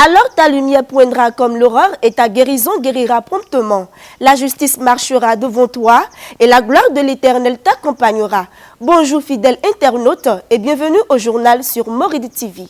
Alors ta lumière poindra comme l'aurore et ta guérison guérira promptement. La justice marchera devant toi et la gloire de l'Éternel t'accompagnera. Bonjour fidèles internautes et bienvenue au journal sur Moride TV.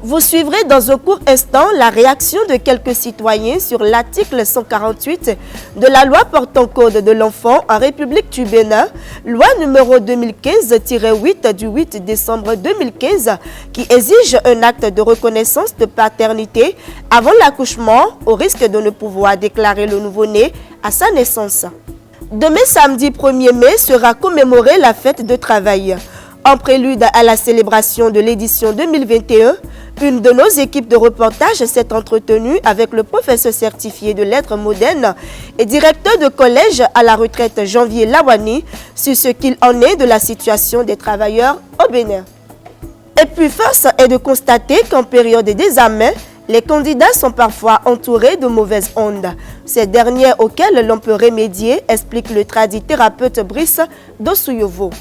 Vous suivrez dans un court instant la réaction de quelques citoyens sur l'article 148 de la loi portant code de l'enfant en République du Bénin, loi numéro 2015-8 du 8 décembre 2015, qui exige un acte de reconnaissance de paternité avant l'accouchement au risque de ne pouvoir déclarer le nouveau-né à sa naissance. Demain samedi 1er mai sera commémorée la fête de travail. En prélude à la célébration de l'édition 2021, une de nos équipes de reportage s'est entretenue avec le professeur certifié de lettres modernes et directeur de collège à la retraite Janvier Lawani sur ce qu'il en est de la situation des travailleurs au Bénin. Et puis force est de constater qu'en période d'examen, les candidats sont parfois entourés de mauvaises ondes. Ces dernières auxquelles l'on peut remédier, explique le tradithérapeute Brice Dossouyovo.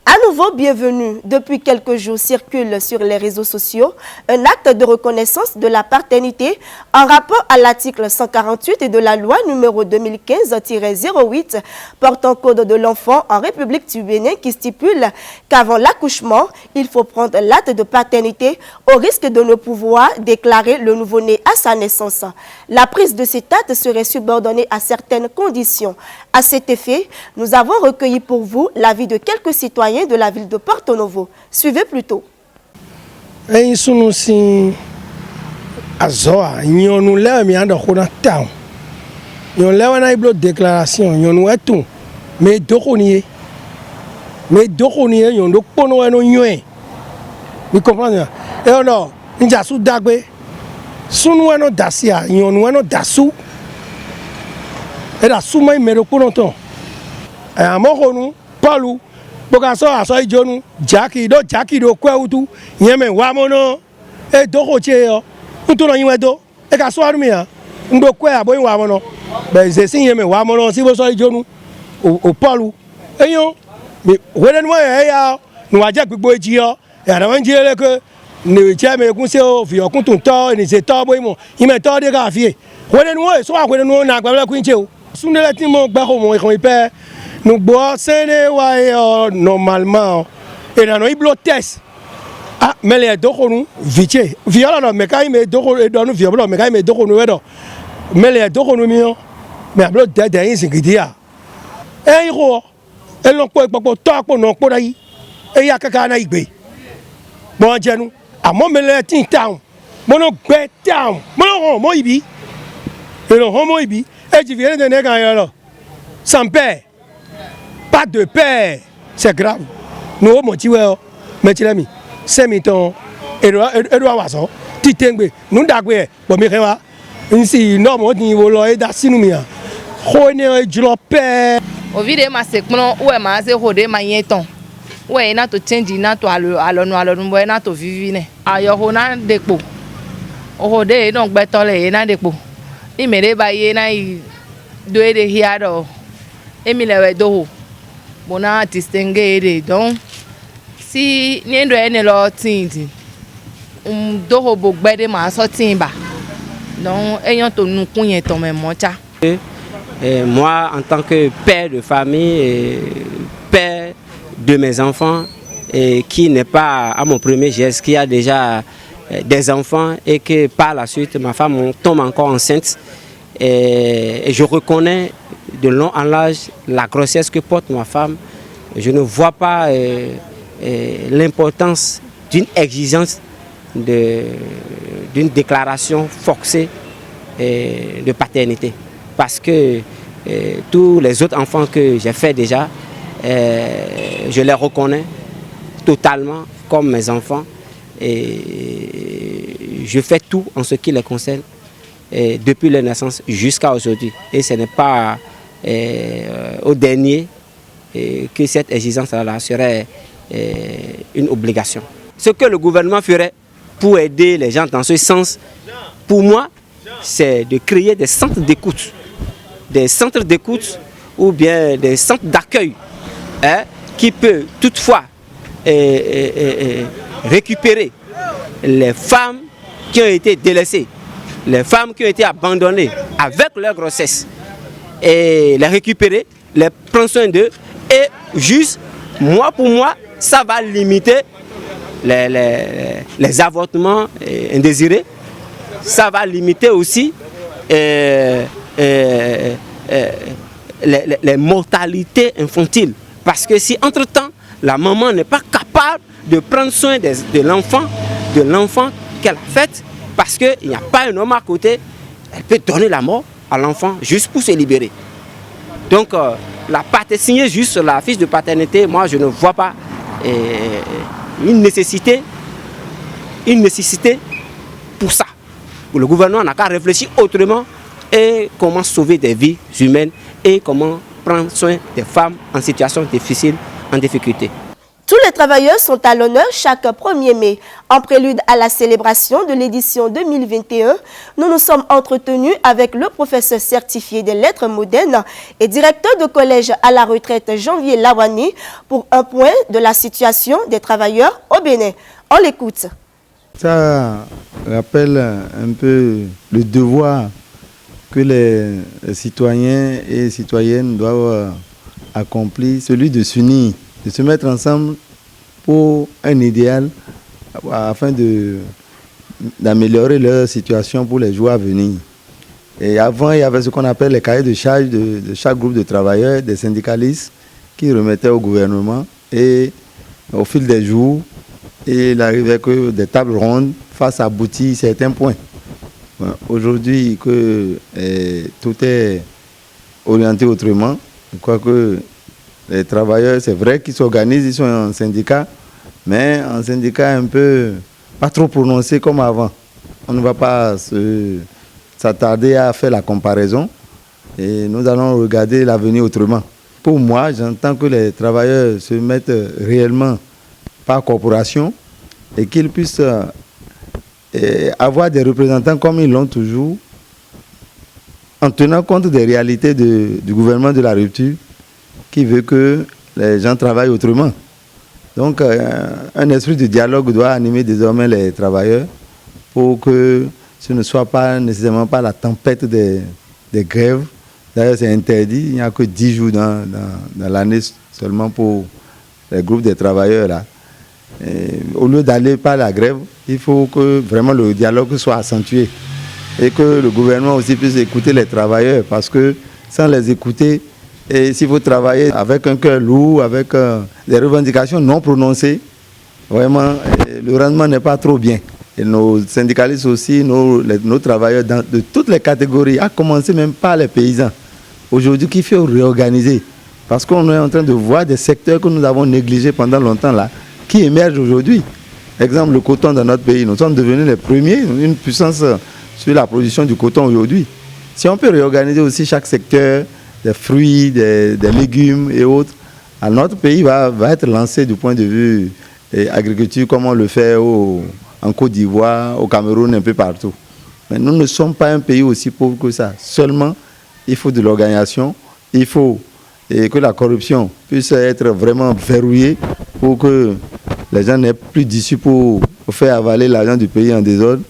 À nouveau, bienvenue. Depuis quelques jours circule sur les réseaux sociaux un acte de reconnaissance de la paternité en rapport à l'article 148 de la loi numéro 2015-08 portant code de l'enfant en République du Bénin qui stipule qu'avant l'accouchement, il faut prendre l'acte de paternité au risque de ne pouvoir déclarer le nouveau-né à sa naissance. La prise de cet acte serait subordonnée à certaines conditions. À cet effet, nous avons recueilli pour vous l'avis de quelques citoyens de la ville de Porto Novo. Suivez plutôt. Bokaso aso ijonu jaki do kweutu yeme wamono e doko cheyo ntuno yiwedo e ka so arumia ndo kwe aboyin wamono be ze sin yeme wamono si bo so ijonu o polu eyo mi weden mo ya no waje gbigbo eji yo ya na wanje le ke ni che me kun se o fi okun tun to ni se to boyin mo yime to de ka fi weden mo so akweden no na gba kun che o sunele tin mo gba ko mo ikon ipe nous bois normalement et dans nos test ah mais les deux nous vite viola non mais quand il met deux nous viola mais quand il met deux nous mais les deux nous mieux mais ablo derrière c'est qui a eh iro et l'on peut pas toi pour non pour aí et ya kaka na igbe bon jenu à mon mais tin town mon gbe town mon ibi et non homo ibi et tu viens de négan là sans père. Pas de père, c'est grave. Nous motivons, mais tu l'as mis. 5 minutes, et doit wazo. Titengbe, nous d'agwe, bon mais quoi? Ici, non, mon niveau là, et d'assinomia. Rone du père. Au vide ma sekmono, ouais ma se rode ma yeton. Ouais, na to change na to alo na to vivine. Ayo hona depo. Rode donc betole na depo. Ni mere ba ye na doe de hiado. Emile do. Bona distinguer donc si niendo ene lo tindi do bo gbede ma so timba donc eyan to nu kunyen ton me mocha. Moi en tant que père de famille et père de mes enfants et qui n'est pas à mon premier geste, qui a déjà des enfants et que par la suite ma femme tombe encore enceinte et je reconnais de long en large la grossesse que porte ma femme. Je ne vois pas l'importance d'une exigence d'une déclaration forcée de paternité. Parce que tous les autres enfants que j'ai fait déjà, je les reconnais totalement comme mes enfants. Et je fais tout en ce qui les concerne depuis leur naissance jusqu'à aujourd'hui. Et ce n'est pas au dernier que cette exigence-là serait une obligation. Ce que le gouvernement ferait pour aider les gens dans ce sens, pour moi, c'est de créer des centres d'écoute. Des centres d'écoute ou bien des centres d'accueil qui peuvent toutefois récupérer les femmes qui ont été délaissées, les femmes qui ont été abandonnées avec leur grossesse, et les récupérer, les prendre soin d'eux, et juste, mois pour mois, ça va limiter les avortements indésirés, ça va limiter aussi les mortalités infantiles. Parce que si entre-temps, la maman n'est pas capable de prendre soin de l'enfant qu'elle a fait, parce qu'il n'y a pas un homme à côté, elle peut donner la mort à l'enfant juste pour se libérer. Donc, signer juste sur la fiche de paternité, moi je ne vois pas une nécessité pour ça. Le gouvernement n'a qu'à réfléchir autrement et comment sauver des vies humaines et comment prendre soin des femmes en situation difficile, en difficulté. Tous les travailleurs sont à l'honneur chaque 1er mai. En prélude à la célébration de l'édition 2021, nous nous sommes entretenus avec le professeur certifié des lettres modernes et directeur de collège à la retraite Janvier Lawani pour un point de la situation des travailleurs au Bénin. On l'écoute. Ça rappelle un peu le devoir que les citoyens et citoyennes doivent accomplir, celui de s'unir, de se mettre ensemble pour un idéal afin d'améliorer leur situation pour les jours à venir. Et avant, il y avait ce qu'on appelle les cahiers de charge de chaque groupe de travailleurs, des syndicalistes qui remettaient au gouvernement. Et au fil des jours, il arrivait que des tables rondes fassent aboutir certains points. Aujourd'hui, que tout est orienté autrement, je crois que les travailleurs, c'est vrai qu'ils s'organisent, ils sont en syndicat, mais en syndicat un peu pas trop prononcé comme avant. On ne va pas s'attarder à faire la comparaison et nous allons regarder l'avenir autrement. Pour moi, j'entends que les travailleurs se mettent réellement par corporation et qu'ils puissent avoir des représentants comme ils l'ont toujours, en tenant compte des réalités du gouvernement de la rupture qui veut que les gens travaillent autrement. Donc, un esprit de dialogue doit animer désormais les travailleurs pour que ce ne soit pas nécessairement pas la tempête des grèves. D'ailleurs, c'est interdit. Il n'y a que 10 jours dans l'année seulement pour les groupes de travailleurs là. Et au lieu d'aller par la grève, il faut que vraiment le dialogue soit accentué et que le gouvernement aussi puisse écouter les travailleurs, parce que sans les écouter, et s'il faut travailler avec un cœur lourd, avec des revendications non prononcées, vraiment, le rendement n'est pas trop bien. Et nos syndicalistes aussi, nos travailleurs de toutes les catégories, à commencer même par les paysans, aujourd'hui qu'il faut réorganiser. Parce qu'on est en train de voir des secteurs que nous avons négligés pendant longtemps là, qui émergent aujourd'hui. Exemple, le coton dans notre pays. Nous sommes devenus les premiers, une puissance sur la production du coton aujourd'hui. Si on peut réorganiser aussi chaque secteur, des fruits, des légumes et autres, notre pays va être lancé du point de vue agriculture comme on le fait en Côte d'Ivoire, au Cameroun, un peu partout. Mais nous ne sommes pas un pays aussi pauvre que ça. Seulement, il faut de l'organisation, il faut que la corruption puisse être vraiment verrouillée pour que les gens n'aient plus d'issue pour faire avaler l'argent du pays en désordre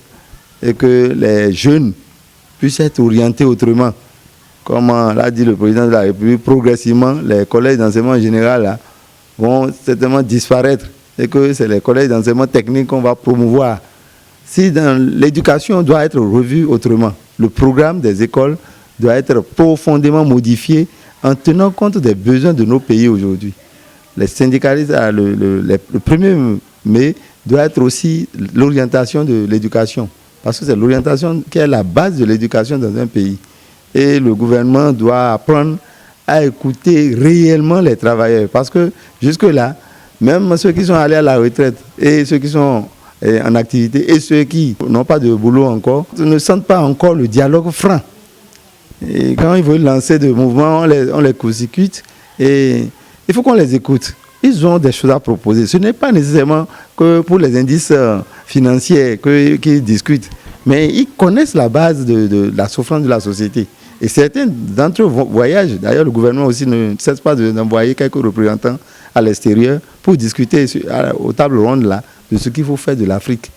et que les jeunes puissent être orientés autrement. Comme l'a dit le président de la République, progressivement, les collèges d'enseignement général là, vont certainement disparaître et que c'est les collèges d'enseignement technique qu'on va promouvoir. Si dans l'éducation doit être revue autrement, le programme des écoles doit être profondément modifié en tenant compte des besoins de nos pays aujourd'hui. Les syndicalistes, le 1er mai, doit être aussi l'orientation de l'éducation, parce que c'est l'orientation qui est la base de l'éducation dans un pays. Et le gouvernement doit apprendre à écouter réellement les travailleurs. Parce que jusque-là, même ceux qui sont allés à la retraite et ceux qui sont en activité et ceux qui n'ont pas de boulot encore, ne sentent pas encore le dialogue franc. Et quand ils veulent lancer des mouvements, on les court-circuite et il faut qu'on les écoute. Ils ont des choses à proposer. Ce n'est pas nécessairement que pour les indices financiers qu'ils discutent. mais ils connaissent la base de la souffrance de la société. Et certains d'entre eux voyagent. D'ailleurs, le gouvernement aussi ne cesse pas d'envoyer quelques représentants à l'extérieur pour discuter aux tables rondes là, de ce qu'il faut faire de l'Afrique.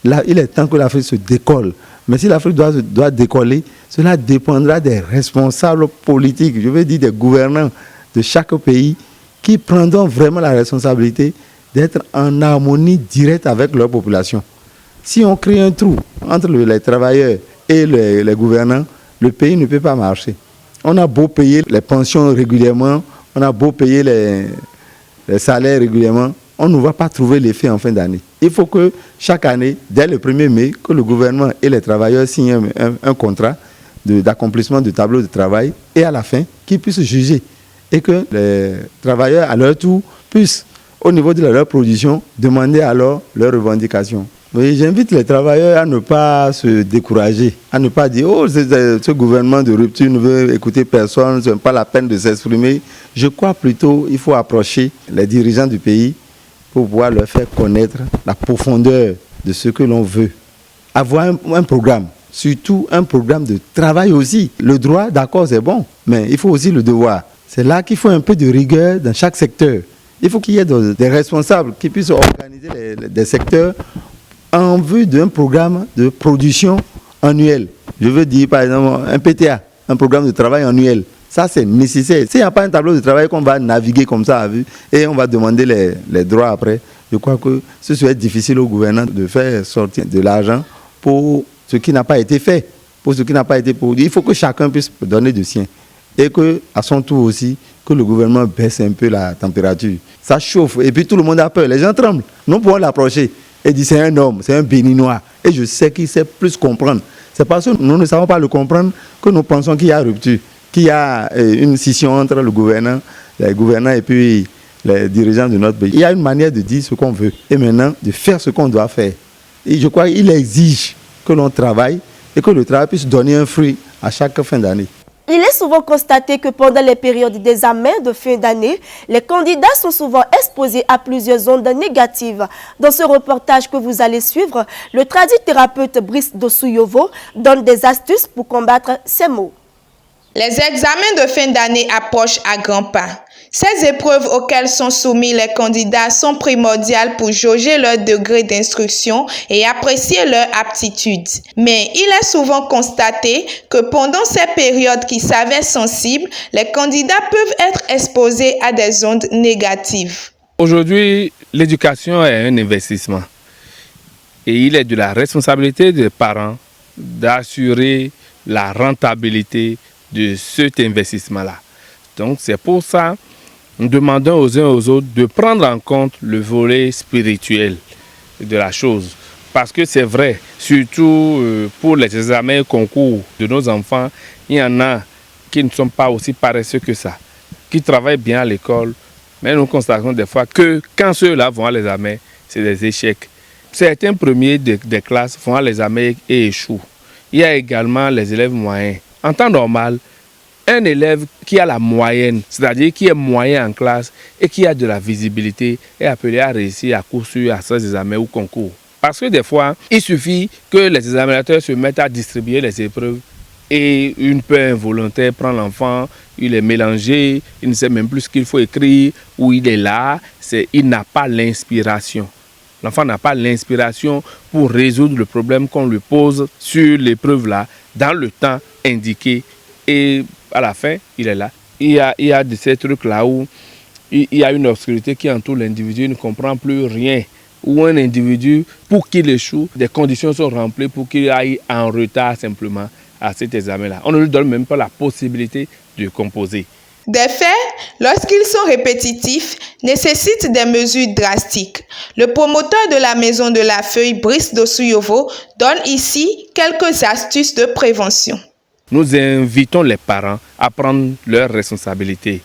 Là, il est temps que l'Afrique se décolle. Mais si l'Afrique doit décoller, cela dépendra des responsables politiques, je veux dire des gouvernants de chaque pays, qui prendront vraiment la responsabilité d'être en harmonie directe avec leur population. Si on crée un trou entre les travailleurs et les gouvernants, le pays ne peut pas marcher. On a beau payer les pensions régulièrement, on a beau payer les salaires régulièrement, on ne va pas trouver l'effet en fin d'année. Il faut que chaque année, dès le 1er mai, que le gouvernement et les travailleurs signent un contrat d'accomplissement de tableau de travail et à la fin, qu'ils puissent juger et que les travailleurs, à leur tour, puissent, au niveau de leur production, demander alors leurs revendications. Oui, j'invite les travailleurs à ne pas se décourager, à ne pas dire « Oh, ce gouvernement de rupture ne veut écouter personne, ce n'est pas la peine de s'exprimer ». Je crois plutôt qu'il faut approcher les dirigeants du pays pour pouvoir leur faire connaître la profondeur de ce que l'on veut. Avoir un programme, surtout un programme de travail aussi. Le droit, d'accord, c'est bon, mais il faut aussi le devoir. C'est là qu'il faut un peu de rigueur dans chaque secteur. Il faut qu'il y ait des responsables qui puissent organiser des secteurs en vue d'un programme de production annuel. Je veux dire, par exemple, un PTA, un programme de travail annuel. Ça, c'est nécessaire. S'il n'y a pas un tableau de travail qu'on va naviguer comme ça à vue et on va demander les droits après, je crois que ce serait difficile au gouvernement de faire sortir de l'argent pour ce qui n'a pas été fait, pour ce qui n'a pas été produit. Il faut que chacun puisse donner du sien. Et qu'à son tour aussi, que le gouvernement baisse un peu la température. Ça chauffe et puis tout le monde a peur. Les gens tremblent. Nous pouvons l'approcher et dire c'est un homme, c'est un béninois. Et je sais qu'il sait plus comprendre. C'est parce que nous ne savons pas le comprendre que nous pensons qu'il y a rupture, qu'il y a une scission entre les gouvernants et puis les dirigeants de notre pays. Il y a une manière de dire ce qu'on veut et maintenant de faire ce qu'on doit faire. Et je crois qu'il exige que l'on travaille et que le travail puisse donner un fruit à chaque fin d'année. Il est souvent constaté que pendant les périodes d'examen de fin d'année, les candidats sont souvent exposés à plusieurs ondes négatives. Dans ce reportage que vous allez suivre, le tradithérapeute Brice Dosouyovo donne des astuces pour combattre ces maux. Les examens de fin d'année approchent à grands pas. Ces épreuves auxquelles sont soumis les candidats sont primordiales pour jauger leur degré d'instruction et apprécier leur aptitude. Mais il est souvent constaté que pendant ces périodes qui s'avèrent sensibles, les candidats peuvent être exposés à des ondes négatives. Aujourd'hui, l'éducation est un investissement. Et il est de la responsabilité des parents d'assurer la rentabilité de cet investissement-là. Donc c'est pour ça que nous demandons aux uns aux autres de prendre en compte le volet spirituel de la chose. Parce que c'est vrai, surtout pour les examens et concours de nos enfants, il y en a qui ne sont pas aussi paresseux que ça, qui travaillent bien à l'école, mais nous constatons des fois que quand ceux-là vont à l'examen, c'est des échecs. Certains premiers des classes vont à l'examen et échouent. Il y a également les élèves moyens. En temps normal, un élève qui a la moyenne, c'est-à-dire qui est moyen en classe et qui a de la visibilité, est appelé à réussir à coup sûr à ses examens ou concours. Parce que des fois, il suffit que les examinateurs se mettent à distribuer les épreuves et une peur involontaire prend l'enfant, il est mélangé, il ne sait même plus ce qu'il faut écrire, ou il est là, il n'a pas l'inspiration. L'enfant n'a pas l'inspiration pour résoudre le problème qu'on lui pose sur l'épreuve là, dans le temps indiqué. Et à la fin, il est là. Il y a de ces trucs-là où il y a une obscurité qui entoure l'individu, il ne comprend plus rien. Ou un individu, pour qu'il échoue, des conditions sont remplies pour qu'il aille en retard simplement à cet examen-là. On ne lui donne même pas la possibilité de composer. Des faits, lorsqu'ils sont répétitifs, nécessitent des mesures drastiques. Le promoteur de la Maison de la Feuille, Brice Dosouyovo, donne ici quelques astuces de prévention. Nous invitons les parents à prendre leurs responsabilités.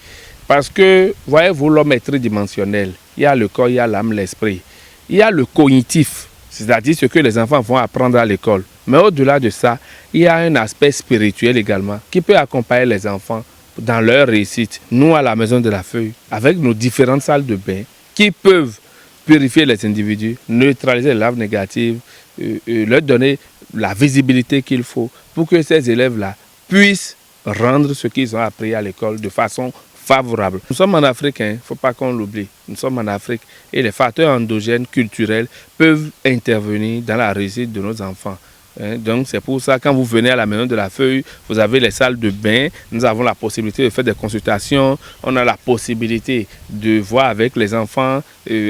Parce que, voyez-vous, l'homme est tridimensionnel. Il y a le corps, il y a l'âme, l'esprit. Il y a le cognitif, c'est-à-dire ce que les enfants vont apprendre à l'école. Mais au-delà de ça, il y a un aspect spirituel également qui peut accompagner les enfants dans leur réussite. Nous, à la Maison de la Feuille, avec nos différentes salles de bain qui peuvent purifier les individus, neutraliser les laves négatives, leur donner la visibilité qu'il faut pour que ces élèves-là puissent rendre ce qu'ils ont appris à l'école de façon favorable. Nous sommes en Afrique, il ne faut pas qu'on l'oublie. Nous sommes en Afrique et les facteurs endogènes culturels peuvent intervenir dans la réussite de nos enfants. Donc c'est pour ça, quand vous venez à la Maison de la Feuille, vous avez les salles de bain, nous avons la possibilité de faire des consultations, on a la possibilité de voir avec les enfants,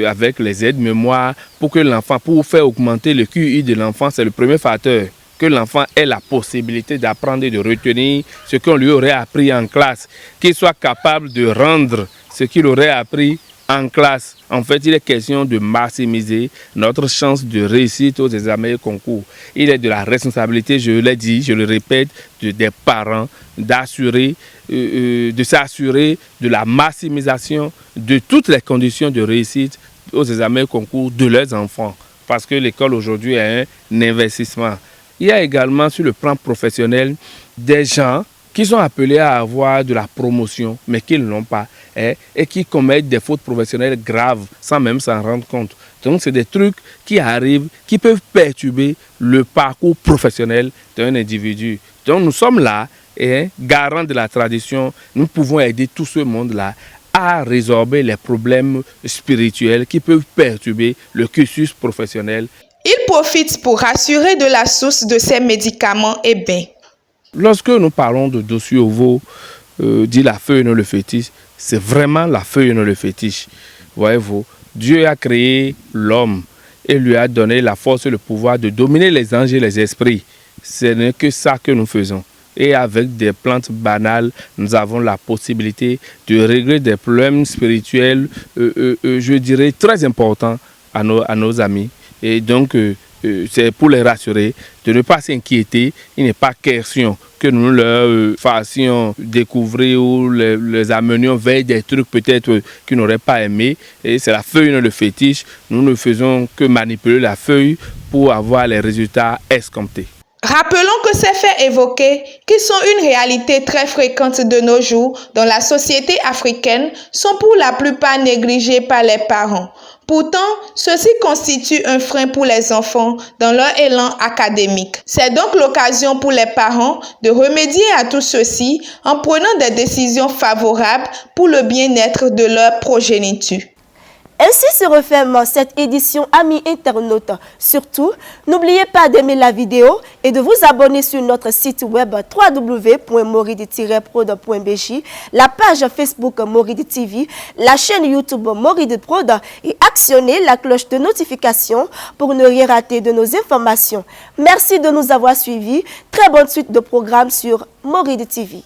avec les aides-mémoires, pour faire augmenter le QI de l'enfant, c'est le premier facteur. Que l'enfant ait la possibilité d'apprendre et de retenir ce qu'on lui aurait appris en classe, qu'il soit capable de rendre ce qu'il aurait appris en classe. En fait, il est question de maximiser notre chance de réussite aux examens et concours. Il est de la responsabilité, je l'ai dit, je le répète, des parents d'assurer, de s'assurer de la maximisation de toutes les conditions de réussite aux examens et concours de leurs enfants. Parce que l'école aujourd'hui est un investissement. Il y a également sur le plan professionnel des gens qui sont appelés à avoir de la promotion, mais qui ne l'ont pas, et qui commettent des fautes professionnelles graves sans même s'en rendre compte. Donc c'est des trucs qui arrivent, qui peuvent perturber le parcours professionnel d'un individu. Donc nous sommes là, garants de la tradition, nous pouvons aider tout ce monde-là à résorber les problèmes spirituels qui peuvent perturber le cursus professionnel. Il profite pour rassurer de la source de ces médicaments et bains. Lorsque nous parlons de Dossu-Ovo, dit la feuille non le fétiche, c'est vraiment la feuille non le fétiche. Voyez-vous, Dieu a créé l'homme et lui a donné la force et le pouvoir de dominer les anges et les esprits. Ce n'est que ça que nous faisons. Et avec des plantes banales, nous avons la possibilité de régler des problèmes spirituels, je dirais, très importants à nos amis. Et donc, c'est pour les rassurer de ne pas s'inquiéter. Il n'est pas question que nous leur fassions découvrir ou les amenions vers des trucs peut-être qu'ils n'auraient pas aimé. Et c'est la feuille, non le fétiche. Nous ne faisons que manipuler la feuille pour avoir les résultats escomptés. Rappelons que ces faits évoqués, qui sont une réalité très fréquente de nos jours dans la société africaine, sont pour la plupart négligés par les parents. Pourtant, ceci constitue un frein pour les enfants dans leur élan académique. C'est donc l'occasion pour les parents de remédier à tout ceci en prenant des décisions favorables pour le bien-être de leur progéniture. Ainsi se referme cette édition, amis internautes. Surtout, n'oubliez pas d'aimer la vidéo et de vous abonner sur notre site web www.moride-prod.bj, la page Facebook Moride TV, la chaîne YouTube Moride Prod et actionnez la cloche de notification pour ne rien rater de nos informations. Merci de nous avoir suivis. Très bonne suite de programmes sur Moride TV.